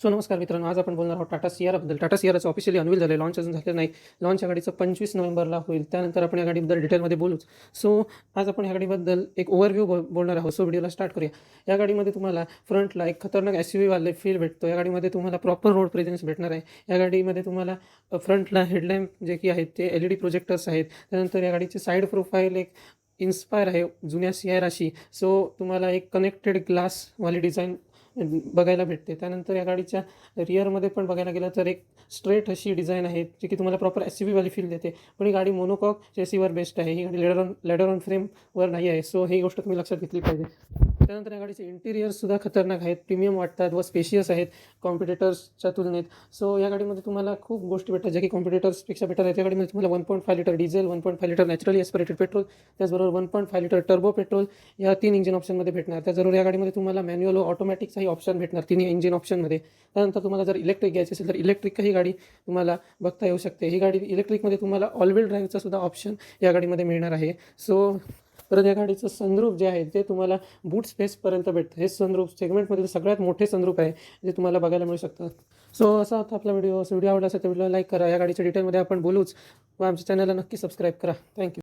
So नमस्कार मित्रांनो, आज आपण बोलणार आहोत टाटा सियाराबद्दल. टाटा सियाराचं ऑफिशियली अनवील झालं आहे, लॉन्च अजून झालेलं नाही. लॉन्च या गाडीचं 25 नोव्हेंबरला होईल. त्यानंतर आपण या गाडीबद्दल डिटेलमध्ये बोलूच. सो आज आपण या गाडीबद्दल एक ओव्हरव्ह्यू बोलणार आहोत. सो व्हिडिओला स्टार्ट करूया. या गाडीमध्ये तुम्हाला फ्रंटला एक खतरनाक SUV फील भेटतो. या गाडीमध्ये तुम्हाला प्रॉपर रोड प्रेझेन्स भेटणार आहे. या गाडीमध्ये तुम्हाला फ्रंटला हेडलॅम्प जे की आहेत ते LED प्रोजेक्टर्स आहेत. त्यानंतर या गाडीची साईड प्रोफाईल एक इन्स्पायर आहे जुन्या सियाराशी. सो तुम्हाला एक कनेक्टेड ग्लासवाली डिझाईन बघायला भेटते. त्यानंतर या गाडीच्या रिअरमध्ये पण बघायला गेलं तर एक स्ट्रेट अशी डिझाईन आहे, जी की तुम्हाला प्रॉपर SUV फील देते. पण ही गाडी मोनोकॉक चेसीवर बेस्ड आहे. ही गाडी लेडर ऑन फ्रेमवर नाही आहे. सो ही गोष्ट तुम्ही लक्षात घेतली पाहिजे. त्यानंतर या गाडीचे इंटिरियर्ससुद्धा खतरनाक आहेत, प्रीमियम वाटतात व स्पेशियस आहेत कॉम्पिटिटर्सच्या तुलनेत. सो या गाडीमध्ये तुम्हाला खूप गोष्टी भेटतात ज्या की कॉम्पिटिटर्सपेक्षा बेटर आहेत. या गाडीमध्ये तुम्हाला 1.5 litre diesel, 1.5 litre naturally aspirated petrol, त्याचबरोबर 1.5 लिटर टर्बो पेट्रोल या 3 इंजिन ऑप्शनमध्ये भेटणार. त्याचबरोबर या गाडीमध्ये तुम्हाला मॅन्युअल व ऑटोमॅटिकचाही ऑप्शन भेटणार तिन्ही इंजिन ऑप्शनमध्ये. त्यानंतर तुम्हाला जर इलेक्ट्रिक घ्यायची असेल तर इलेक्ट्रिकही गाडी तुम्हाला बघता येऊ शकते. ही गाडी इलेक्ट्रिकमध्ये तुम्हाला ऑल व्हील ड्राईव्हचा सुद्धा ऑप्शन या गाडीमध्ये मिळणार आहे. सो परत या गाडीचं सनरूफ जे आहे ते तुम्हाला बूट स्पेसपर्यंत भेटतं. हे सनरूफ सेगमेंटमधील सगळ्यात मोठे सनरूफ आहे, जे तुम्हाला बघायला मिळू शकतं. सो असा होता आपला व्हिडिओ. आवडला असेल तर व्हिडिओ लाईक करा. या गाडीच्या डिटेलमध्ये आपण बोलूच व आमच्या चॅनलला नक्की सबस्क्राईब करा. थँक्यू.